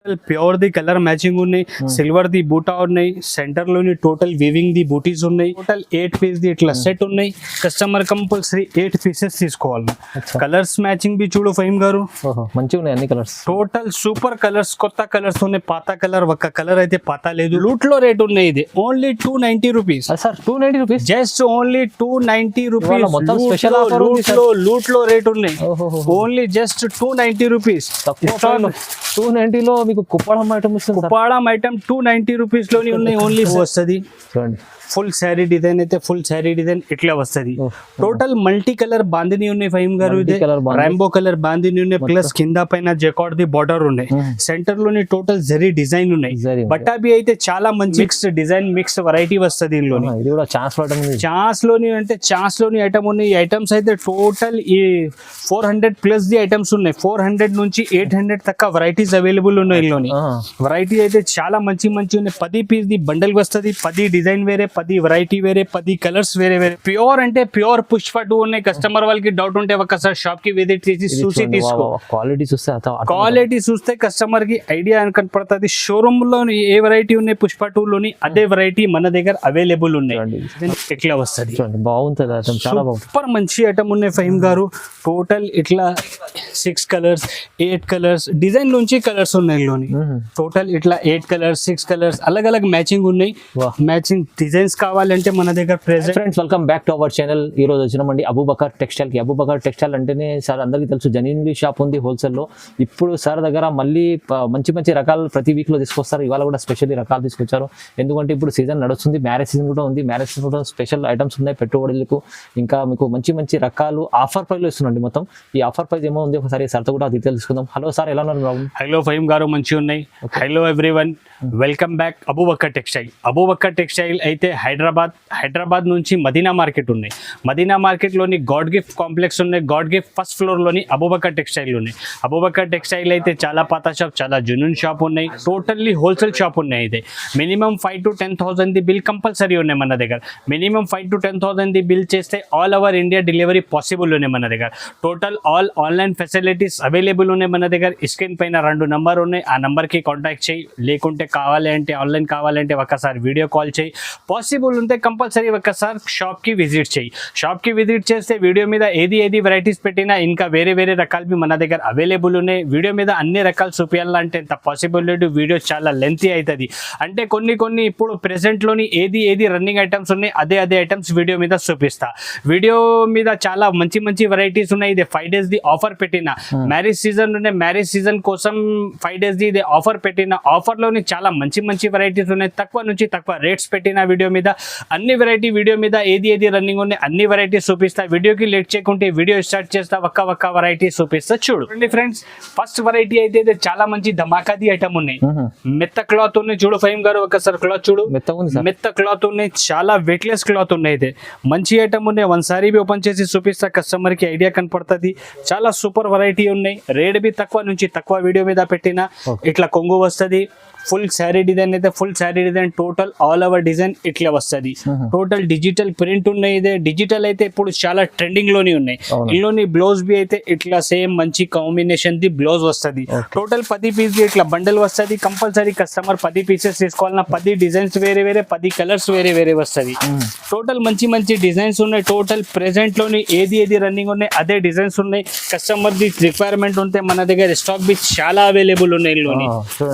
Pure ది colour matching ఉన్నాయి, silver ది బూటా ఉన్నాయి, సెంటర్ లోని టోటల్ వీవింగ్ ది బూటీస్ ఉన్నాయి. టోటల్ 8 పీస్ ది ఇట్లా సెట్ ఉన్నాయి. కస్టమర్ కంపల్సరీ 8 పీసెస్ తీసుకోవాలి. కలర్స్ మ్యాచింగ్ బి చూడు ఫహీం గారు, మంచిగా ఉన్నాయి అన్ని కలర్స్. టోటల్ సూపర్ కలర్స్, కొత్త కలర్స్ ఉన్నాయి. పాత కలర్ ఒక్క కలర్ అయితే పాత లేదు. లూట్ లో రేట్ ఉన్నాయి. ఇది only 290 rupees sir. 290 rupees, just only 290 rupees. మొత్తం స్పెషల్ ఆఫర్ లూట్ లో రేట్ ఉన్నాయి. Only just 290 rupees. 290 లో మీకు కుప్పాడం ఐటమ్ ఇస్తుంది. కుప్పాడం ఐటమ్ 290 రూపీస్ లోని ఉన్నాయి. ఓన్లీ వస్తుంది. చూడండి, ఫుల్ శారీ డిజైన్ అయితే ఫుల్ శారీ డిజైన్ ఇట్లా వస్తుంది. టోటల్ మల్టీ కలర్ బాందిని ఉన్నాయి ఫహీం గారు. ఇది రాంబో కలర్ బాందిని ఉన్నాయి, ప్లస్ కింద పైన జకార్డ్ ది బార్డర్ ఉన్నాయి. సెంటర్ లోని టోటల్ జరీ డిజైన్ ఉన్నాయి. బట్టాబి అయితే చాలా మంచి మిక్స్ డిజైన్, మిక్స్ వెరైటీ వస్తుంది దీనిలో. ఇది కూడా ఛాన్స్ లోని అంటే ఛాన్స్ లోని ఐటమ్ ఉన్నాయి. ఈ ఐటమ్స్ అయితే టోటల్ ఈ 400 ప్లస్ ది ఐటమ్స్ ఉన్నాయి. 400 నుంచి 800 తక్క వెరైటీస్ అవైలబుల్ ఉన్నాయి. ఇందులోని వెరైటీ అయితే చాలా మంచి మంచి ఉన్నాయి. 10 పీస్ ది బండల్ వస్తుంది. 10 డిజైన్ వేరే, 10 వెరైటీ వేరే, 10 కలర్స్ వేరే వేరే. ప్యూర్ అంటే ప్యూర్ పుష్ప 2 ఉన్నాయి. కస్టమర్ వాళ్ళకి డౌట్ ఉంటే ఒకసారి షాప్ కి విజిట్ చేసి చూసి తీసుకో. క్వాలిటీ చూస్తే కస్టమర్ కి ఐడియా కనపడుతుంది. షోరూమ్ లో ఏ వెరైటీ ఉన్నాయి పుష్ప 2 లోని అదే వెరైటీ మన దగ్గర అవైలబుల్ ఉన్నాయి. ఇట్లా వస్తుంది, బాగుంటుంది. సూపర్ మంచి ఐటమ్ ఉన్నాయి ఫహీం గారు. టోటల్ ఇట్లా 6 కలర్స్, 8 కలర్స్ డిజైన్ నుంచి కలర్స్ ఉన్నాయి. టోటల్ ఇట్లా 8 కలర్స్, 6 కలర్స్ అలగ్ అలగ్ మ్యాచింగ్ ఉన్నాయి. మ్యాచింగ్ డిజైన్స్ కావాలంటే మన దగ్గర present. Friends, welcome back to our channel. ఈ రోజు వచ్చినామండి అబూబకర్ టెక్స్టైల్ కి. అబూబకర్ టెక్స్టైల్ అంటేనే సార్ అందరికీ తెలుసు, జెన్యూన్లీ షాప్ ఉంది హోల్సేల్ లో. ఇప్పుడు సార్ దగ్గర మళ్ళీ మంచి మంచి రకాలు ప్రతి వీక్ లో తీసుకొస్తారు. ఇవాళ కూడా స్పెషల్లీ రకాలు తీసుకొచ్చారు. ఎందుకంటే ఇప్పుడు సీజన్ నడుస్తుంది, మ్యారేజ్ సీజన్ కూడా ఉంది. మ్యారేజ్ సీజన్ కూడా స్పెషల్ ఐటమ్స్ ఉన్నాయి పెట్టుబడులకు. ఇంకా మీకు మంచి మంచి రకాలు ఆఫర్ ప్రైస్ లో ఇస్తున్నాండి. మొత్తం ఈ ఆఫర్ ప్రైస్ ఏమో ఉంది, ఒకసారి సార్తో కూడా డీటెయిల్ తీసుకుందాం. హలో సార్, ఎలా ఉన్నారు? హలో ఫహీం గారు, మంచిగా ఉన్నాయి. Hello everyone, welcome back Abu Bakr textile. Abu Bakr textile అయితే హైదరాబాద్ నుంచి మదీనా మార్కెట్ ఉన్నాయి. మదీనా మార్కెట్ లోని గాడ్ గిఫ్ట్ కాంప్లెక్స్ ఉన్నాయి. గాడ్ గిఫ్ట్ ఫస్ట్ ఫ్లోర్ లోని అబూబకర్ టెక్స్టైల్ ఉన్నాయి. అబూబకర్ టెక్స్టైల్ అయితే చాలా పాత షాప్, చాలా జెన్యూన్ షాప్ ఉన్నాయి. టోటల్లీ హోల్సేల్ షాప్ ఉన్నాయి. ఇది minimum 5 to 10,000 the bill compulsory ఉన్నాయి మన దగ్గర. మినిమం 5 to 10,000 ది బిల్ చేస్తే all over India delivery possible ఉన్నాయి మన దగ్గర. Total all online facilities available ఉన్నాయి మన దగ్గర. స్క్రీన్ పైన 2 నంబర్ ఉన్నాయి, ఆ నంబర్కి కాంటాక్ట్ చేయి. లేకుంటే కావాలి అంటే ఆన్లైన్ కావాలంటే ఒకసారి వీడియో కాల్ చేయి. పాసిబుల్ ఉంటే కంపల్సరీ ఒకసారి షాప్కి విజిట్ చేయి. షాప్కి విజిట్ చేస్తే వీడియో మీద ఏది వెరైటీస్ పెట్టినా ఇంకా వేరే వేరే రకాలు మన దగ్గర అవైలబుల్ ఉన్నాయి. వీడియో మీద అన్ని రకాలు చూపించాలంటే ఎంత పాసిబుల్ లేదు, వీడియో చాలా లెంతీ అవుతుంది. అంటే కొన్ని ఇప్పుడు ప్రెసెంట్లోని ఏది రన్నింగ్ ఐటమ్స్ ఉన్నాయి అదే ఐటమ్స్ వీడియో మీద చూపిస్తా. వీడియో మీద చాలా మంచి వెరైటీస్ ఉన్నాయి. ఇది 5 days ది ఆఫర్ పెట్టిన మ్యారేజ్ సీజన్ ఉన్నాయి. మ్యారేజ్ సీజన్ కోసం 5 days ది ఇది ఆఫర్ పెట్టిన. ఆఫర్లోని చాలా మంచి వెరైటీస్ ఉన్నాయి. తక్కువ నుంచి తక్కువ రేట్స్ పెట్టిన వీడియో మీద. అన్ని వెరైటీ వీడియో మీద ఏది రన్నింగ్ ఉన్నాయి అన్ని వెరైటీస్ చూపిస్తా. వీడియోకి లేట్ చేయకుంటే వీడియో స్టార్ట్ చేస్తా. ఒక్క వెరైటీ చూపిస్తా చూడండి ఫ్రెండ్స్. ఫస్ట్ వెరైటీ అయితే చాలా మంచి ధమాకాది ఐటమ్ ఉన్నాయి. మెత్త క్లాత్ ఉన్నాయి. చూడు ఫహీం గారు, ఒకసారి క్లాత్ చూడు. మెత్త క్లాత్ ఉన్నాయి, చాలా వెయిట్లెస్ క్లాత్ ఉన్నాయి. అయితే మంచి ఐటమ్ ఉన్నాయి. ఒకసారి ఓపెన్ చేసి చూపిస్తా, కస్టమర్ కి ఐడియా కనపడుతుంది. చాలా సూపర్ వెరైటీ ఉన్నాయి. రేట్ బి తక్కువ నుంచి తక్కువ వీడియో మీద పెట్టిన. ఇట్లా కొంగు వస్తుంది. ఫుల్ శారీ డిజైన్ అయితే full sari design, total all over design ఇట్లా వస్తుంది. టోటల్ డిజిటల్ ప్రింట్ ఉన్నాయి. ఇదే డిజిటల్ అయితే ఇప్పుడు చాలా ట్రెండింగ్ లోని ఉన్నాయి. ఇందులోని బ్లౌజ్ బి అయితే ఇట్లా సేమ్ మంచి కాంబినేషన్ ది బ్లౌజ్ వస్తుంది. టోటల్ 10 పీస్ ఇట్లా బండల్ వస్తుంది. కంపల్సరీ కస్టమర్ 10 పీసెస్ తీసుకోవాలన్నా 10 డిజైన్స్ వేరే 10 కలర్స్ వేరే వస్తుంది. టోటల్ మంచి డిజైన్స్ ఉన్నాయి. టోటల్ ప్రెసెంట్ లోని ఏది రన్నింగ్ ఉన్నాయి అదే డిజైన్స్ ఉన్నాయి. కస్టమర్ ది రిక్వైర్మెంట్ ఉంటే మన దగ్గర స్టాక్ బి చాలా అవైలబుల్ ఉన్నాయి. ఇందులోని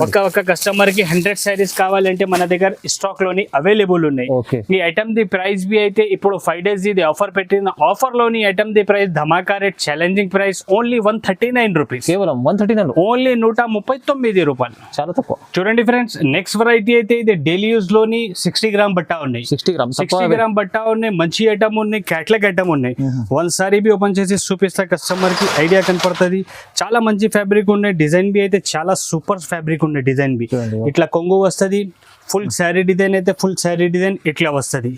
ఒక కస్టమర్ కి 100 సారీస్ కావాలంటే మన దగ్గర స్టాక్ లోని అవైలబుల్ ఉన్నాయి. ఈ ఐటమ్ ది ప్రైస్ బి అయితే ఇప్పుడు 5 days ఇది ఆఫర్ పెట్టిన. ఆఫర్ లోని ఐటమ్ ది ప్రైస్ ధమాకా rate, challenging price only 139 rupees. కేవలం 139, ఓన్లీ 139 రూపాయలు. చాలా తక్కువ. చూడండి ఫ్రెండ్స్, నెక్స్ట్ వెరైటీ అయితే ఇది డైలీ యూజ్ లోని 60 గ్రామ్ బట్టా ఉన్నాయి. 60 గ్రామ్ బట్టా ఉన్నాయి. మంచి ఐటమ్ ఉన్నాయి, క్యాట్లాగ్ ఐటమ్ ఉన్నాయి. ఒకసారి బి ఓపెన్ చేసి చూపిస్తా, కస్టమర్ కి ఐడియా కనపడుతుంది. చాలా మంచి ఫ్యాబ్రిక్ ఉన్నాయి. డిజైన్ బి అయితే చాలా సూపర్ ఫ్యాబ్రిక్ ఉన్నాయి. డిజైన్ బి ఇట్లా కొంగు వస్తుంది. ఫుల్ శారీ డిజైన్ అయితే ఫుల్ శారీ డిజైన్ ఇట్లా వస్తుంది.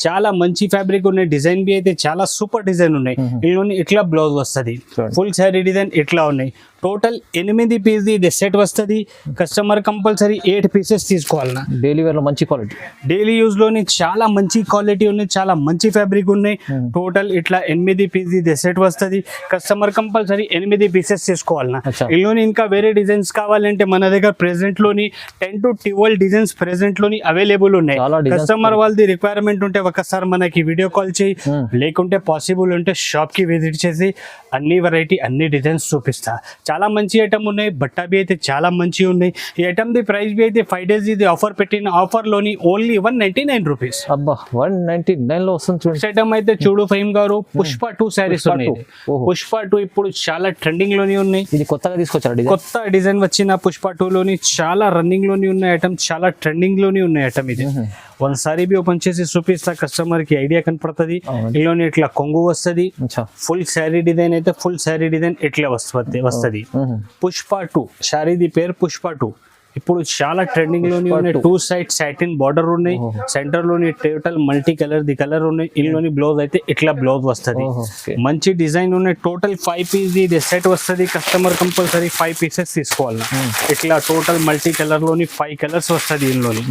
చాలా మంచి ఫ్యాబ్రిక్ ఉన్నాయి. డిజైన్ బి అయితే చాలా సూపర్ డిజైన్ ఉన్నాయి. ఇందులోని ఇట్లా బ్లౌజ్ వస్తుంది. ఫుల్ శారీ డిజైన్ ఇట్లా ఉన్నాయి. టోటల్ 8 పీస్ ఇది సెట్ వస్తుంది. కస్టమర్ కంపల్సరీ 8 పీసెస్ తీసుకోవాలన్నా. డైలీ వేర్ లో మంచి క్వాలిటీ, డైలీ యూజ్ లోని చాలా మంచి క్వాలిటీ ఉన్నాయి, చాలా మంచి ఫ్యాబ్రిక్ ఉన్నాయి. టోటల్ ఇట్లా 8 పీస్ ఇది సెట్ వస్తుంది. కస్టమర్ కంపల్సరీ 8 పీసెస్ తీసుకోవాలన్నా. ఇందులోని ఇంకా వేరే డిజైన్స్ కావాలంటే మన దగ్గర ప్రెసెంట్ లోని 10 to 12 డిజైన్స్ ప్రెసెంట్ లోని అవైలబుల్ ఉన్నాయి. కస్టమర్ వాళ్ళది రిక్వైర్మెంట్ ఉంటే ఒకసారి మనకి వీడియో కాల్ చేయి, లేకుంటే పాసిబుల్ ఉంటే షాప్ కి విజిట్ చేసి అన్ని వెరైటీ అన్ని డిజైన్స్ చూపిస్తా. చాలా మంచి ఐటమ్ ఉన్నాయి, బట్టా బి అయితే చాలా మంచి ఉన్నాయి. ఈ ఐటమ్ ది ప్రైస్ బి అయితే 5 days ఇది ఆఫర్ పెట్టిన ఆఫర్ లోని ఓన్లీ 199 రూపీస్. అబ్బా 199 లో వస్తుంది చూడండి. ఐటమ్ అయితే చూడు ఫైమ్ గారు, పుష్ప 2 శారీస్ ఉన్నాయి. పుష్ప 2 ఇప్పుడు చాలా ట్రెండింగ్ లోని ఉన్నాయి. ఇది కొత్తగా తీసుకొచ్చారు, కొత్త డిజైన్ వచ్చిన పుష్ప 2 లోని చాలా రన్నింగ్ లోని ఉన్న ఐటమ్, చాలా ట్రెండింగ్ లోని ఉన్న ఐటమ్. ఇది ఒకసారి బి ఓపెన్ చేసి చూపిస్తా, కస్టమర్ కి ఐడియా కనపడుతుంది. ఇందులోని ఇట్లా కొంగు వస్తుంది, ఫుల్ శారీ డిజైన్ అయితే ఫుల్ శారీ డిజైన్ ఇట్లా వస్తుంది. పుష్ప 2 శారీది పేరు పుష్ప 2. ఇప్పుడు చాలా ట్రెండింగ్ లోని ఉన్నాయి. 2 side సాటిన్ బార్డర్ ఉన్నాయి, సెంటర్ లోని total multi colour the colour ఉన్నాయి. ఇందులోని బ్లౌజ్ అయితే ఇట్లా బ్లౌజ్ వస్తుంది. మంచి డిజైన్ ఉన్నాయి. టోటల్ 5 పీస్ ఇది సెట్ వస్తుంది. కస్టమర్ కంపల్సరీ 5 పీసెస్ తీసుకోవాలి. ఇట్లా టోటల్ మల్టీ కలర్ లోని 5 కలర్స్ వస్తుంది. ఇందులోని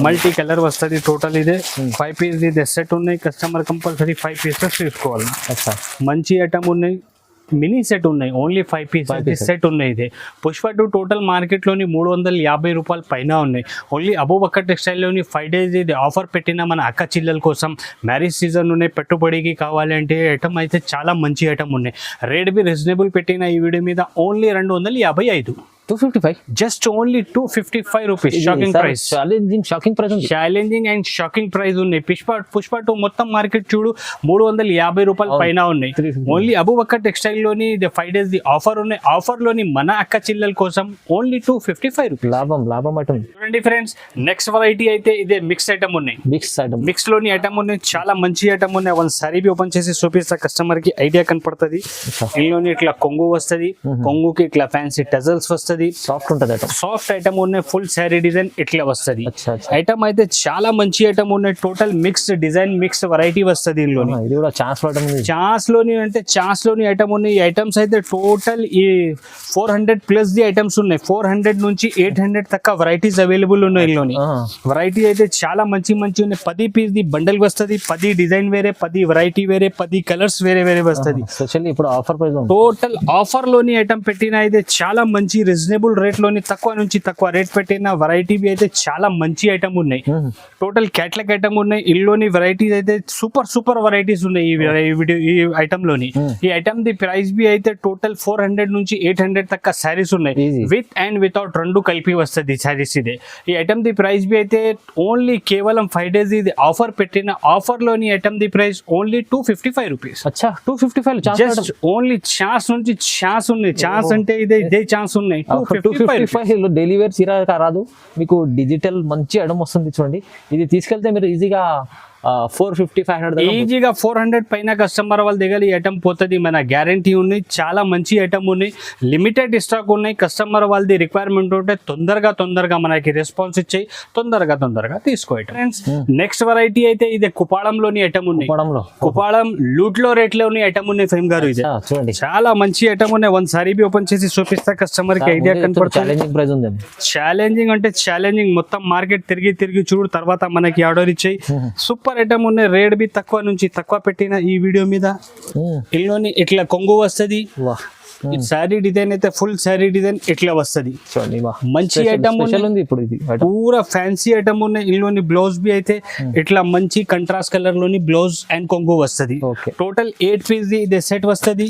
మల్టీ కలర్ వస్తుంది. టోటల్ ఇదే 5 పీస్ ఇది సెట్ ఉన్నాయి. కస్టమర్ కంపల్సరీ 5 పీసెస్ తీసుకోవాలి. మంచి ఐటమ్ ఉన్నాయి, మినీ సెట్ ఉన్నాయి, ఓన్లీ 5 పీసెస్ సెట్ ఉన్నాయి. ఇది పుష్ప 2 టోటల్ మార్కెట్ లోని 350 రూపాయల పైన ఉన్నాయి. ఓన్లీ అబూబకర్ టెక్స్టైల్ లోని 5 days ఇది ఆఫర్ పెట్టిన మన అక్క చిల్లల కోసం. మ్యారేజ్ సీజన్ ఉన్నాయి, పెట్టుబడికి కావాలంటే ఐటమ్ అయితే చాలా మంచి ఐటమ్ ఉన్నాయి. రేట్ బి రీజనబుల్ పెట్టిన ఈ వీడియో మీద only 255, 255, just only 255 rupees. Shocking price, challenging and shocking price ఉన్నాయి. పుష్ప 2 మొత్తం మార్కెట్ చూడు 350 రూపాయల పైన ఉన్నాయి. ఓన్లీ అబూబకర్ టెక్స్టైల్ లోని 5 days ది ఆఫర్ ఉన్నాయి. ఆఫర్ లోని మన అక్క చిల్లల కోసం ఓన్లీ 255 రూపీస్. లాభం ఐటమ్. చూడండి ఫ్రెండ్స్, నెక్స్ట్ వెరైటీ అయితే ఇదే మిక్స్ ఐటమ్ ఉన్నాయి. మిక్స్ లోని ఐటమ్ ఉన్నాయి, చాలా మంచి ఐటమ్ ఉన్నాయి. వన్ సారీ బి ఓపెన్ చేసి చూపిస్తా, కస్టమర్ కి ఐడియా కనపడుతుంది. ఇందులోని ఇట్లా కొంగు వస్తుంది, కొంగుకి ఇట్లా ఫ్యాన్సీ టజల్స్ వస్తుంది. సాఫ్ట్ ఉంటుంది ఐటమ్, సాఫ్ట్ ఐటమ్ ఉన్నాయి. ఫుల్ శారీ డిజైన్ ఇట్లా వస్తుంది. ఐటమ్ అయితే చాలా మంచి ఐటమ్ ఉన్నాయి. Total mix design, mix variety వస్తుంది. ఇందులోని ఇది కూడా ఛాన్స్ లోని అంటే ఛాన్స్ లోని ఐటమ్ ఉన్నాయి. ఈ ఐటమ్స్ అయితే టోటల్ ఈ 400 ప్లస్ ది ఐటమ్స్ ఉన్నాయి. 400 నుంచి 800 దాకా వెరైటీస్ అవైలబుల్ ఉన్నాయి. ఇందులోని వెరైటీ అయితే చాలా మంచి ఉన్నాయి. 10 పీస్ ది బండల్ వస్తుంది. 10 డిజైన్ వేరే, 10 వెరైటీ వేరే, 10 కలర్స్ వేరే వస్తుంది. ఇప్పుడు ఆఫర్ ప్రైస్ టోటల్ ఆఫర్ లోని ఐటమ్ పెట్టిన అయితే చాలా మంచి రీజనబుల్ రేట్ లోని తక్కువ నుంచి తక్కువ రేట్ పెట్టిన వెరైటీ అయితే చాలా మంచి ఐటమ్ ఉన్నాయి. టోటల్ క్యాట్లాగ్ ఐటమ్ ఉన్నాయి. ఇల్లోని వెరైటీస్ అయితే సూపర్ వెరైటీస్ ఉన్నాయి ఈ ఐటమ్ లోని. ఈ ఐటమ్ ది ప్రైస్ బి అయితే టోటల్ 400 నుంచి 800 దాకా సారీస్ ఉన్నాయి. విత్ అండ్ వితౌట్ రెండు కలిపి వస్తుంది సారీస్. ఇదే ఈ ఐటమ్ ది ప్రైస్ బి అయితే ఓన్లీ కేవలం 5 days ఇది ఆఫర్ పెట్టిన ఆఫర్ లోని ఐటమ్ ది price only 255 rupees. 255 just only chance నుంచి ఛాన్స్ ఉన్నాయి. ఛాన్స్ అంటే ఇదే ఛాన్స్ ఉన్నాయి. 255 డైలీ వేర్ చీర రాదు మీకు, డిజిటల్ మంచి ఐటమ్ వస్తుంది. చూడండి, ఇది తీసుకెళ్తే మీరు ఈజీగా 450, 500 ఈజీగా 400 పైన కస్టమర్ వాళ్ళ దగ్గర ఈ ఐటమ్ పోతుంది. మన గ్యారంటీ ఉంది. చాలా మంచి ఐటమ్ ఉన్నాయి. లిమిటెడ్ స్టాక్ ఉన్నాయి. కస్టమర్ వాళ్ళది రిక్వైర్మెంట్ ఉంటే తొందరగా మనకి రెస్పాన్స్ ఇచ్చాయి. తొందరగా తీసుకో. ఫ్రెండ్స్, నెక్స్ట్ వెరైటీ అయితే ఇదే కుపాడంలోని ఐటమ్ ఉన్నాయి. కుపాడం లూట్ లో రేట్ లోని ఐటమ్ ఉన్నాయి. ఫైమ్ గారు ఇది చూడండి, చాలా మంచి ఐటమ్ ఉన్నాయి. వన్ సారీ బి ఓపెన్ చేసి చూపిస్తా, కస్టమర్ కి ఐడియా కనపడుతుంది. ఛాలెంజింగ్ అంటే ఛాలెంజింగ్, మొత్తం మార్కెట్ తిరిగి చూడు, తర్వాత మనకి ఆర్డర్ ఇచ్చాయి. సూపర్ ఐటమ్ ఉన్నాయి. రేట్ బి తక్కువ నుంచి తక్కువ పెట్టిన ఈ వీడియో మీద. ఇందులోని ఇట్లా కొంగు వస్తుంది. శారీ డిజైన్ అయితే ఫుల్ శారీ డిజైన్ ఇట్లా వస్తుంది. మంచి ఐటమ్ ఉంది. ఇప్పుడు ఇది పూరా ఫ్యాన్సీ ఐటమ్ ఉన్నాయి. ఇందులోని బ్లౌజ్ బి అయితే ఇట్లా మంచి కంట్రాస్ట్ కలర్ లోని బ్లౌజ్ అండ్ కొంగు వస్తుంది. టోటల్ 8 పీస్ ఇది సెట్ వస్తుంది.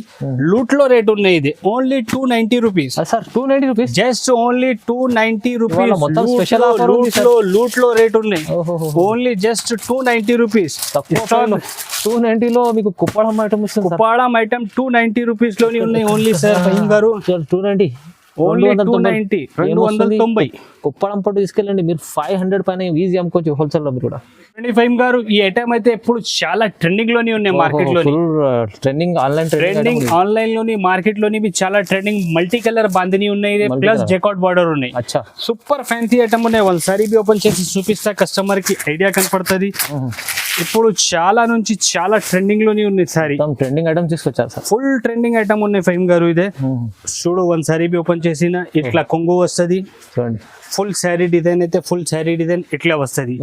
లూట్ లో రేట్ ఉన్నాయి. ఇది only 290 rupees. 290 rupees, just only 290 rupees. Loot లో రేట్ ఉన్నాయి. Only just 290 rupees. 290 లో మీకు కుప్పాడం ఐటమ్ ఇస్తుంది. కుప్పాడం ఐటమ్ 290 రూపీస్ లోని ఉన్నాయి. ఓన్లీ సార్ ఫహీం గారు 290, ఓన్లీ 290. కుప్పడం పట్టు తీసుకెళ్ళండి మీరు 500 పైన ఈజీ అమ్ముకోవచ్చు హోల్సేల్ లో. మీరు కూడా ఫహీం గారు ఈ ఐటమ్ అయితే ఇప్పుడు చాలా ట్రెండింగ్ లోనే ఉన్నాయి. మార్కెట్ లోని ట్రెండింగ్ ఆన్లైన్ లోని మార్కెట్ లోని చాలా ట్రెండింగ్. మల్టీ కలర్ బాందిని ఉన్నాయి, ప్లస్ జెకాట్ బార్డర్ ఉన్నాయి. సూపర్ ఫ్యాన్సీ ఐటమ్ ఉన్నాయి. వన్ సారీ బి ఓపెన్ చేసి చూపిస్తా, కస్టమర్ కి ఐడియా కనపడుతుంది. ఇప్పుడు చాలా నుంచి చాలా ట్రెండింగ్ లోనే ఉంది సారీ. మొత్తం ట్రెండింగ్ ఐటమ్స్ తీసుకొచ్చారు సార్. ఫుల్ ట్రెండింగ్ ఐటమ్ ఉన్నాయి ఫహీమ్ గారు. ఇదే చూడు వన్ సారీ బి ఓపెన్ చేసిన ఇట్లా కొంగు వస్తుంది. చూడండి ఫుల్ శారీ డిజైన్ అయితే ఫుల్ శారీ డిజైన్ ఇట్లా వస్తుంది.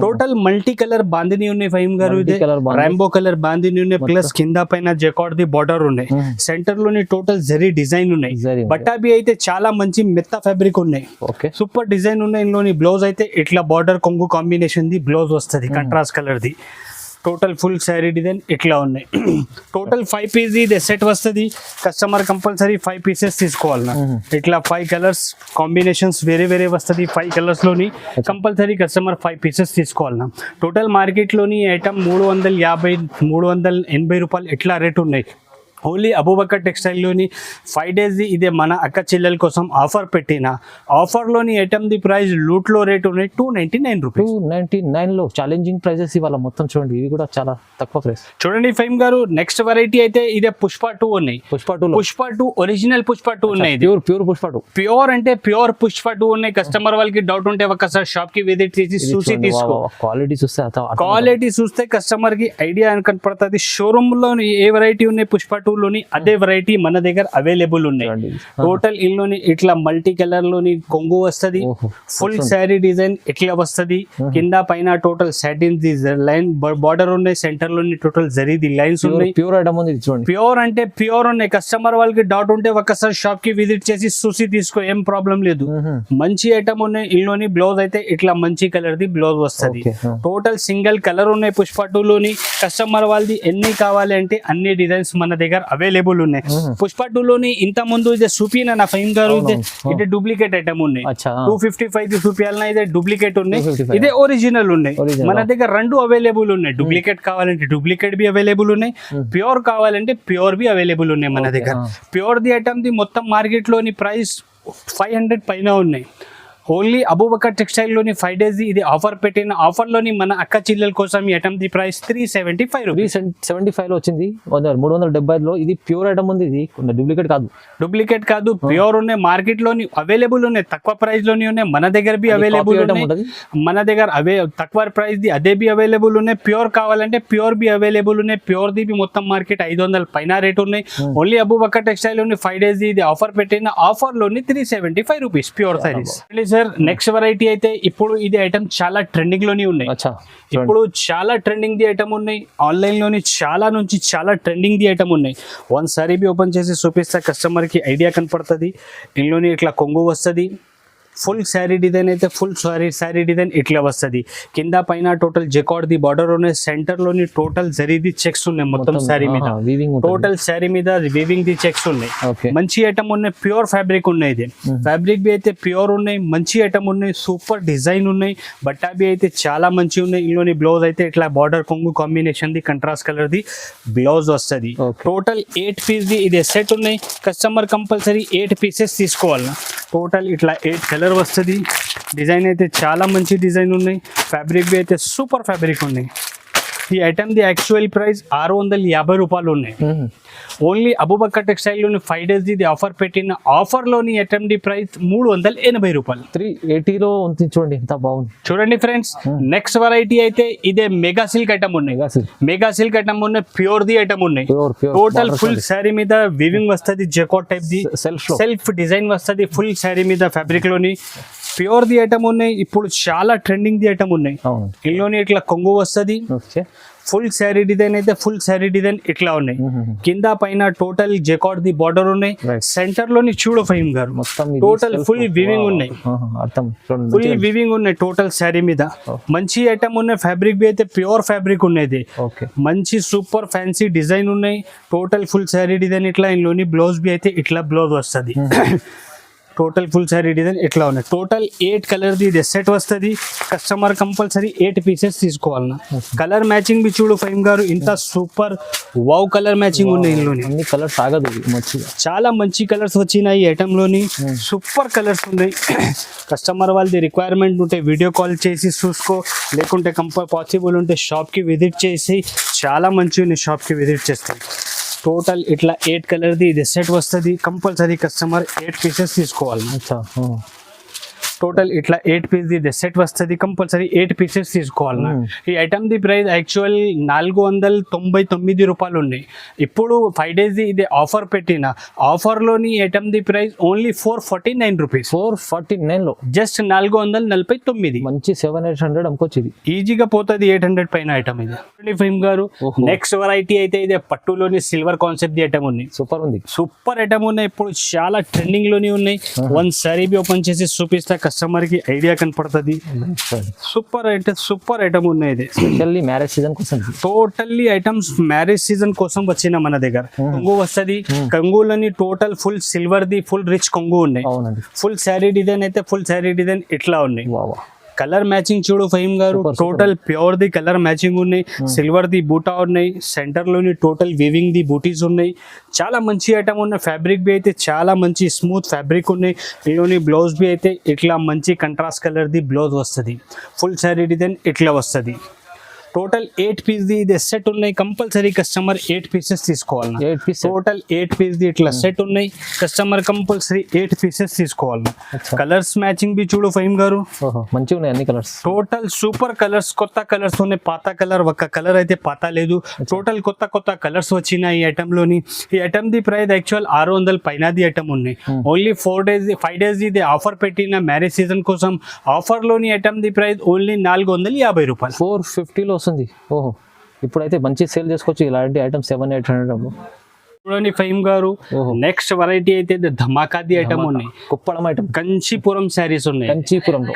టోటల్ మల్టీ కలర్ బాందిని ఉన్నాయి ఫహీమ్ గారు. ఇదే రాంబో కలర్ బాందిని ఉన్నాయి, ప్లస్ కింద పైన జకార్డ్ ది బార్డర్ ఉన్నాయి. సెంటర్ లోని టోటల్ జరీ డిజైన్ ఉన్నాయి. బట్టాబి అయితే చాలా మంచి మెత్త ఫ్యాబ్రిక్ ఉన్నాయి, సూపర్ డిజైన్ ఉన్నాయి. ఇందులోని బ్లౌజ్ అయితే ఇట్లా బార్డర్ కొంగు కాంబినేషన్ ది బ్లౌజ్ వస్తుంది, contrast colour the. Total full sari design ఇట్లా ఉన్నాయి. టోటల్ 5 పీస్ ఇది సెట్ వస్తుంది. కస్టమర్ కంపల్సరీ 5 పీసెస్ తీసుకోవాలన్నా. ఇట్లా 5 కలర్స్ కాంబినేషన్స్ వేరే వేరే వస్తుంది. 5 కలర్స్ లోని కంపల్సరీ కస్టమర్ 5 పీసెస్ తీసుకోవాలన్నా. టోటల్ మార్కెట్ లోని ఐటమ్ 350 380 రూపాయలు ఇట్లా రేట్ ఉన్నాయి. ఓన్లీ అబూబకర్ టెక్స్టైల్లోని 5 days ఇదే మన అక్క చెల్లెల కోసం ఆఫర్ పెట్టిన ఆఫర్లోని ఐటమ్ ది ప్రైస్ లూట్లో రేట్ ఉన్నాయి 299 రూపీస్. 299 లో ఛాలెంజింగ్ ప్రైజెస్ ఇవాళ మొత్తం చూడండి. ఇవి కూడా చాలా తక్కువ ప్రైస్. చూడండి ఫహీమ్ గారు, నెక్స్ట్ వెరైటీ అయితే ఇదే పుష్ప 2 ఉన్నాయి. పుష్ప 2 ఒరిజినల్ పుష్ప 2 ఉన్నాయి. ప్యూర్ పుష్ప 2 ప్యూర్ అంటే ప్యూర్ పుష్ప 2 ఉన్నాయి. కస్టమర్ వాళ్ళకి డౌట్ ఉంటే ఒకసారి షాప్ కి విజిట్ చేసి చూసి తీసుకో. క్వాలిటీ చూస్తే కస్టమర్ కి ఐడియా కనపడుతుంది. షోరూమ్ లో ఏ వెరైటీ ఉన్నాయి పుష్ప 2 లోని అదే వెరైటీ మన దగ్గర అవైలబుల్ ఉన్నాయి. టోటల్ ఇల్లోని ఇట్లా మల్టీ కలర్ లోని కొంగు వస్తుంది. ఫుల్ శారీ డిజైన్ ఇట్లా వస్తుంది. కింద పైన total satin the line border ఉన్నాయి. సెంటర్ లోని టోటల్ జరీ ది లైన్స్ ఉన్నాయి. ప్యూర్ ఐటమ్ ఉంది చూడండి. ప్యూర్ అంటే ప్యూర్ ఉన్నాయి. కస్టమర్ వాళ్ళకి డౌట్ ఉంటే ఒకసారి షాప్ కి విజిట్ చేసి చూసి తీసుకో, ఏం ప్రాబ్లం లేదు. మంచి ఐటమ్ ఉన్నాయి. ఇల్లోని బ్లౌజ్ అయితే ఇట్లా మంచి కలర్ ది బ్లౌజ్ వస్తుంది. టోటల్ సింగిల్ కలర్ ఉన్నాయి పుష్ప 2 లోని. కస్టమర్ వాళ్ళది ఎన్ని కావాలి అంటే అన్ని డిజైన్స్ మన దగ్గర అవైలబుల్ ఉన్నాయి. పుష్ప 2 లోని ఇంత ముందు ఇదే చూపిన నా ఫహీమ్ గారు, ఇదే డూప్లికేట్ ఐటమ్ ఉన్నాయి. 255 చూపియాలన్నా ఇదే డూప్లికేట్ ఉన్నాయి, ఇదే ఒరిజినల్ ఉన్నాయి. మన దగ్గర 2 అవైలబుల్ ఉన్నాయి. డూప్లికేట్ కావాలంటే డూప్లికేట్ బి అవైలబుల్ ఉన్నాయి, ప్యూర్ కావాలంటే ప్యూర్ బి అవైలబుల్ ఉన్నాయి మన దగ్గర. ప్యూర్ ది ఐటమ్ ది మొత్తం మార్కెట్ లోని ప్రైస్ 500 పైన ఉన్నాయి. ఓన్లీ అబూబకర్ టెక్స్టైల్ లోని 5 days ఇది ఆఫర్ పెట్టిన ఆఫర్ లోని మన అక్క చిల్లెల కోసం ఈ ఐటమ్ ది ప్రైస్ 375 రూపీస్. 375 లో వచ్చింది. 370 లో ఇది ప్యూర్ ఐటమ్ ఉంది. ఇది డూప్లికేట్ కాదు, ప్యూర్ ఉన్నాయి. మార్కెట్ లోని అవైలబుల్ ఉన్నాయి, తక్కువ ప్రైస్ లోని ఉన్నాయి. మన దగ్గర బి అవైలబుల్ ఉన్నాయి. మన దగ్గర తక్కువ ప్రైస్ ది అదే బి అవైలబుల్ ఉన్నాయి. ప్యూర్ కావాలంటే ప్యూర్ బి అవైలబుల్ ఉన్నాయి. ప్యూర్ ది బి మొత్తం మార్కెట్ 500 పైన రేట్ ఉన్నాయి. ఓన్లీ అబూబకర్ టెక్స్టైల్ లోని 5 days ఇది ఆఫర్ పెట్టిన ఆఫర్ లోని 375 rupees pure saris. Next variety అయితే ఇప్పుడు ఇది ఐటమ్ చాలా ట్రెండింగ్ లోనే ఉన్నాయి. ఇప్పుడు చాలా ట్రెండింగ్ ది ఐటమ్ ఉన్నాయి. ఆన్లైన్ లోని చాలా నుంచి చాలా ట్రెండింగ్ ది ఐటమ్ ఉన్నాయి. వన్ సారీ బి ఓపెన్ చేసి చూపిస్తే కస్టమర్ కి ఐడియా కనపడుతుంది. ఇందులోని ఇట్లా కొంగు వస్తుంది. ఫుల్ శారీ డిజైన్ అయితే ఫుల్ శారీ డిజైన్ ఇట్లా వస్తుంది. కింద పైన టోటల్ జకార్డ్ ది బార్డర్ ఉన్నాయి. సెంటర్ లోని టోటల్ జరీది చెక్స్ ఉన్నాయి. మొత్తం శారీ మీద టోటల్ శారీ మీద వీవింగ్ ది చెక్స్ ఉన్నాయి. మంచి ఐటమ్ ఉన్నాయి. ప్యూర్ ఫ్యాబ్రిక్ ఉన్నాయి. ఇది ఫ్యాబ్రిక్ బి అయితే ప్యూర్ ఉన్నాయి. మంచి ఐటమ్ ఉన్నాయి. సూపర్ డిజైన్ ఉన్నాయి. బట్టా బి అయితే చాలా మంచి ఉన్నాయి. ఇందులోని బ్లౌజ్ అయితే ఇట్లా బార్డర్ కొంగు combination the contrast colour the blouse వస్తుంది. టోటల్ 8 పీస్ ది ఇది సెట్ ఉన్నాయి. కస్టమర్ కంపల్సరీ 8 పీసెస్ తీసుకోవాలి. టోటల్ ఇట్లా 8 కలర్ వస్తుంది. డిజైన్ అయితే చాలా మంచి డిజైన్ ఉన్నాయి. ఫ్యాబ్రిక్ బి అయితే సూపర్ ఫ్యాబ్రిక్ ఉన్నాయి. ఈ ఐటమ్ ది యాక్చువల్ ప్రైస్ 650 రూపాయలు ఉన్నాయి. ఓన్లీ అబూబకర్ టెక్స్టైల్ లోని 5 days ఇది ఆఫర్ పెట్టిన ఆఫర్ లోని ఐటమ్ ది ప్రైస్ 380 రూపాయలు. 380 లో ఉంది చూడండి, ఎంత బాగుంది. చూడండి ఫ్రెండ్స్, నెక్స్ట్ వెరైటీ అయితే ఇదే మెగా సిల్క్ ఐటమ్ ఉన్నాయి. మెగా సిల్క్ ఐటమ్ ఉన్నాయి. ప్యూర్ ది ఐటమ్ ఉన్నాయి. టోటల్ ఫుల్ శారీ మీద వీవింగ్ వస్తుంది. Jacquard type the self design వస్తుంది ఫుల్ శారీ మీద ఫ్యాబ్రిక్ లోని. ప్యూర్ ది ఐటమ్ ఉన్నాయి. ఇప్పుడు చాలా ట్రెండింగ్ ది ఐటమ్ ఉన్నాయి. ఇందులోని ఇట్లా కొంగు వస్తుంది. ఫుల్ శారీ డిజైన్ అయితే ఫుల్ శారీ డిజైన్ ఇట్లా ఉన్నాయి. కింద పైన టోటల్ జకార్డ్ ది బార్డర్ ఉన్నాయి. సెంటర్ లోని చూడు Faheem garu, total full weaving ఉన్నాయి. ఫుల్ వీవింగ్ ఉన్నాయి టోటల్ శారీ మీద. మంచి ఐటమ్ ఉన్నాయి. ఫ్యాబ్రిక్ బి అయితే ప్యూర్ ఫ్యాబ్రిక్ ఉన్నది. మంచి సూపర్ ఫ్యాన్సీ డిజైన్ ఉన్నాయి. టోటల్ ఫుల్ శారీ డిజైన్ ఇట్లా. ఇందులోని బ్లౌజ్ బి అయితే ఇట్లా బ్లౌజ్ వస్తుంది. టోటల్ ఫుల్ శారీ డిజైన్ ఇట్లా ఉన్నాయి. టోటల్ 8 కలర్ ది ఇది సెట్ వస్తుంది. కస్టమర్ కంపల్సరీ 8 పీసెస్ తీసుకోవాలన్నా. కలర్ మ్యాచింగ్ బి చూడు ఫహీమ్ గారు, ఇంత సూపర్ వావ్ కలర్ మ్యాచింగ్ ఉన్నాయి. ఇందులోని అన్ని కలర్స్ ఆగదు, చాలా మంచి కలర్స్ వచ్చినాయి. ఈ ఐటమ్ లోని సూపర్ కలర్స్ ఉన్నాయి. కస్టమర్ వాళ్ళది రిక్వైర్మెంట్ ఉంటే వీడియో కాల్ చేసి చూసుకో, లేకుంటే పాసిబుల్ ఉంటే షాప్ కి విజిట్ చేసి చాలా మంచి ఉన్నాయి. షాప్ కి విజిట్ చేస్తాను. టోటల్ ఇట్లా 8 కలర్ ది ఇది సెట్ వస్తుంది. కంపల్సరీ కస్టమర్ 8 పీసెస్ తీసుకోవాలి. టోటల్ ఇట్లా 8 పీస్ ఇది సెట్ వస్తుంది, కంపల్సరీ 8 పీసెస్ తీసుకోవాలన్నా. ఈ ఐటమ్ ది ప్రైస్ యాక్చువల్ 499 రూపాయలు ఉన్నాయి. ఇప్పుడు 5 days ఇది ఆఫర్ పెట్టిన ఆఫర్లోని ఐటమ్ ది ప్రైస్ ఓన్లీ 449 రూపీస్. 449 లో జస్ట్ 449. మంచి 700-800 అమ్ముకోవచ్చు ఇది. ఈజీగా పోతుంది 800 పైన ఐటమ్ ఇది. ఫిల్మ్ గారు నెక్స్ట్ వెరైటీ అయితే ఇది పట్టులోని సిల్వర్ కాన్సెప్ట్ ది ఐటమ్ ఉంది. సూపర్ ఉంది, సూపర్ ఐటమ్ ఉన్నాయి, ఇప్పుడు చాలా ట్రెండింగ్ లోనే ఉన్నాయి. వన్ సారీ బి ఓపెన్ చేసి చూపిస్తే కస్టమర్ కి ఐడియా కనపడుతుంది. సూపర్ ఐటమ్ ఉన్నాయి. ఇది స్పెషల్లీ మ్యారేజ్ సీజన్ కోసం. టోటల్లీ ఐటమ్స్ మ్యారేజ్ సీజన్ కోసం వచ్చిన మన దగ్గర. కొంగు వస్తుంది, కొంగులని టోటల్ ఫుల్ సిల్వర్ ది ఫుల్ రిచ్ కొంగు ఉన్నాయి. అవునండి, ఫుల్ శారీ డిజైన్ అయితే ఫుల్ శారీ డిజైన్ ఇట్లా ఉన్నాయి. వావ్, కలర్ మ్యాచింగ్ చూడు ఫహీమ్ గారు, టోటల్ ప్యూర్ ది కలర్ మ్యాచింగ్ ఉన్నాయి. సిల్వర్ ది బూటా ఉన్నాయి, సెంటర్ లోని టోటల్ వీవింగ్ ది బూటీస్ ఉన్నాయి. చాలా మంచి ఐటమ్ ఉన్నాయి. ఫ్యాబ్రిక్ బి అయితే చాలా మంచి స్మూత్ ఫ్యాబ్రిక్ ఉన్నాయి. దీనిలోని బ్లౌజ్ బి అయితే ఇట్లా మంచి కంట్రాస్ట్ కలర్ ది బ్లౌజ్ వస్తుంది. ఫుల్ శారీ డిజైన్ ఇట్లా వస్తుంది. టోటల్ 8 పీస్ ది ఇది సెట్ ఉన్నాయి. కంపల్సరీ కస్టమర్ 8 పీసెస్ తీసుకోవాలి. 8 పీస్ టోటల్ 8 పీస్ ది ఇట్లా సెట్ ఉన్నాయి. కస్టమర్ కంపల్సరీ 8 పీసెస్ తీసుకోవాలి. కలర్స్ మ్యాచింగ్ బి చూడు ఫహీమ్ గారు, మంచిగా ఉన్నాయి అన్ని కలర్స్. టోటల్ సూపర్ కలర్స్, కొత్త కలర్స్ ఉన్నాయి. పాత కలర్ ఒక్క కలర్ అయితే పాత లేదు. టోటల్ కొత్త కలర్స్ వచ్చినాయి ఈ ఐటమ్ లోని. ఈ ఐటమ్ ది ప్రైస్ యాక్చువల్ 600 పైన ది ఐటమ్ ఉన్నాయి. ఓన్లీ 5 days ఇది ఆఫర్ పెట్టిన మ్యారేజ్ సీజన్ కోసం. ఆఫర్ లోని ఐటమ్ ది ప్రైస్ ఓన్లీ 450 రూపాయలు. 450 లో వస్తుంది. ఓహో, ఇప్పుడైతే మంచి సేల్ చేసుకోవచ్చు ఇలాంటి ఐటమ్ 700-800. చూడండి ఫహీమ్ గారు, నెక్స్ట్ వెరైటీ అయితే ధమాకాది ఐటమ్ ఉన్నాయి. కుప్పడం ఐటమ్, కంచీపురం శారీస్ ఉన్నాయి.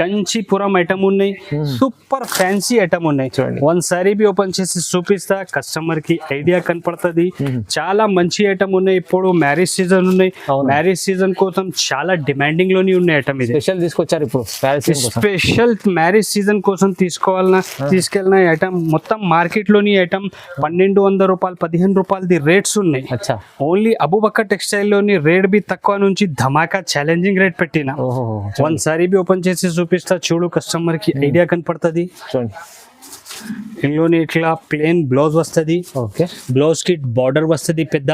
కంచీపురం ఐటమ్ ఉన్నాయి. సూపర్ ఫ్యాన్సీ ఐటమ్ ఉన్నాయి. చూడండి, వన్ సారీ బి ఓపెన్ చేసి చూపిస్తా, కస్టమర్ కి ఐడియా కనపడుతుంది. చాలా మంచి ఐటమ్ ఉన్నాయి. ఇప్పుడు మ్యారేజ్ సీజన్ ఉన్నాయి. మ్యారేజ్ సీజన్ కోసం చాలా డిమాండింగ్ లోని ఉన్నాయి ఐటమ్. ఇది స్పెషల్ తీసుకొచ్చారు ఇప్పుడు స్పెషల్ మ్యారేజ్ సీజన్ కోసం తీసుకెళ్ళిన ఐటమ్. మొత్తం మార్కెట్ లోని ఐటమ్ 1200 రూపాయలు 15 రూపాయలది రేట్స్ ఉన్నాయి. ఓన్లీ అబూబకర్ టెక్స్టైల్ లోని రేట్ బి తక్కువ నుంచి ధమాకా ఛాలెంజింగ్ రేట్ పెట్టిన. వన్ సారీ బి ఓపెన్ చేసి చూపిస్తా, చూడు కస్టమర్ కి ఐడియా కనపడుతుంది. చూడండి, ఇందులోని ఇట్లా ప్లేన్ బ్లౌజ్ వస్తుంది. ఓకే, బ్లౌజ్ కి బార్డర్ వస్తుంది పెద్ద.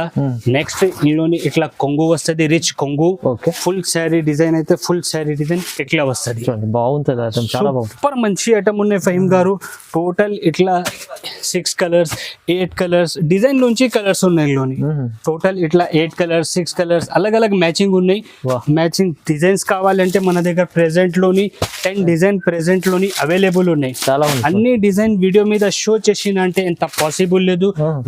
నెక్స్ట్ ఇందులోని ఇట్లా కొంగు వస్తుంది, రిచ్ కొంగు. ఓకే, ఫుల్ శారీ డిజైన్ అయితే ఫుల్ శారీ డిజైన్ ఇట్లా వస్తుంది. బాగుంటుంది ఐటమ్, చాలా బాగుంటుంది. సూపర్ మంచి ఐటమ్ ఉన్నాయి ఫహీమ్ గారు. టోటల్ ఇట్లా 6 కలర్స్ 8 కలర్స్ డిజైన్ నుంచి కలర్స్ ఉన్నాయి. ఇందులోని టోటల్ ఇట్లా 8 కలర్స్ 6 కలర్స్ అలగ్ మ్యాచింగ్ ఉన్నాయి. మ్యాచింగ్ డిజైన్స్ కావాలంటే మన దగ్గర ప్రెసెంట్ లోని 10 డిజైన్ ప్రెసెంట్ లోని అవైలబుల్ ఉన్నాయి. చాలా అన్ని డిజైన్ వీడియో మీద షో చేసిన అంటే ఎంత పాసిబుల్ లేదు.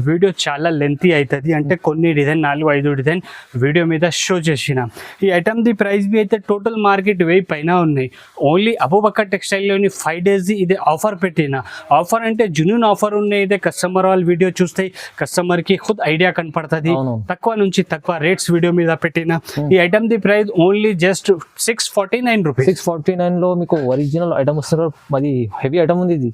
వీడియో చాలా లెంతీ అవుతుంది. అంటే కొన్ని డిజైన్ 4-5 డిజైన్ వీడియో మీద షో చేసిన. ఈ ఐటమ్ ది ప్రైస్ బి అయితే టోటల్ మార్కెట్ 1000 పైన ఉన్నాయి. ఓన్లీ అబూబకర్ టెక్స్టైల్ లోని 5 days ఇది ఆఫర్ పెట్టిన. ఆఫర్ అంటే జునూన్ ఆఫర్ ఉన్నాయి. ఇదే కస్టమర్ వాళ్ళు వీడియో చూస్తే కస్టమర్ కి ఖుద్ ఐడియా కనపడుతుంది. తక్కువ నుంచి తక్కువ రేట్స్ వీడియో మీద పెట్టిన. ఈ ఐటమ్ ది ప్రైస్ ఓన్లీ జస్ట్ 649 రూపీస్. 649 లో మీకు ఒరిజినల్ ఐటమ్ వస్తున్నారు. మరి హెవీ ఐటమ్ ఉంది. ఇది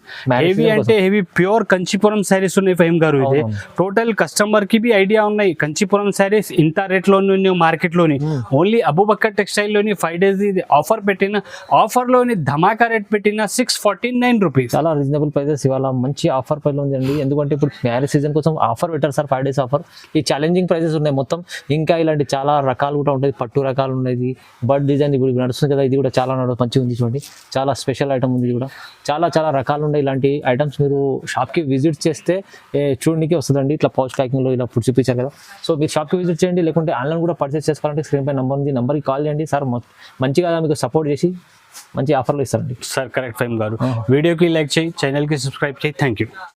హెవీ అంటే హెవీ ప్యూర్ కంచీపురం శారీస్ ఉన్నాయి ఫహీమ్ గారు. ఇది టోటల్ కస్టమర్ కి బి ఐడియా ఉన్నాయి. కంచీపురం శారీస్ ఇంత రేట్ లో మార్కెట్ లోని. ఓన్లీ అబూబకర్ టెక్స్టైల్ లోని 5 days ఇది ఆఫర్ పెట్టిన. ఆఫర్ లోని ధమాకా రేట్ పెట్టిన 649 రూపీస్. చాలా రీజనబుల్ ప్రైసెస్. ఇవాళ మంచి ఆఫర్ పైన ఉందండి. ఎందుకంటే ఇప్పుడు మ్యారేజ్ సీజన్ కోసం ఆఫర్ పెట్టారు సార్, 5 days ఆఫర్. ఈ ఛాలెంజింగ్ ప్రైసెస్ ఉన్నాయి మొత్తం. ఇంకా ఇలాంటి చాలా రకాలు కూడా ఉంటాయి. పట్టు రకాలు ఉన్నాయి. బర్డ్ డిజైన్ ఇప్పుడు నడుస్తుంది కదా, ఇది కూడా చాలా మంచిగా ఉంది. చూడండి, చాలా స్పెషల్ ఐటమ్ ఉంది. కూడా చాలా రకాలు ఉన్నాయి. ఇలాంటి ఐటమ్స్ మీరు షాప్కి విజిట్ చేస్తే చూడడానికి వస్తుందండి. ఇట్లా పౌచ్ ప్యాకింగ్లో ఇలా ఫుడ్ చూపించారు కదా. సో మీరు షాప్కి విజిట్ చేయండి. లేకుంటే ఆన్లైన్ కూడా పర్చేస్ చేసుకోవాలంటే స్క్రీన్ పై నెంబర్ ఉంది. నెంబర్కి కాల్ చేయండి. సార్ మంచిగా మీకు సపోర్ట్ చేసి మంచి ఆఫర్లు ఇస్తారండి. సార్ కరెక్ట్ ఫహీమ్ గారు. వీడియోకి లైక్ చేయి, ఛానల్కి సబ్స్క్రైబ్ చేయి. Thank you.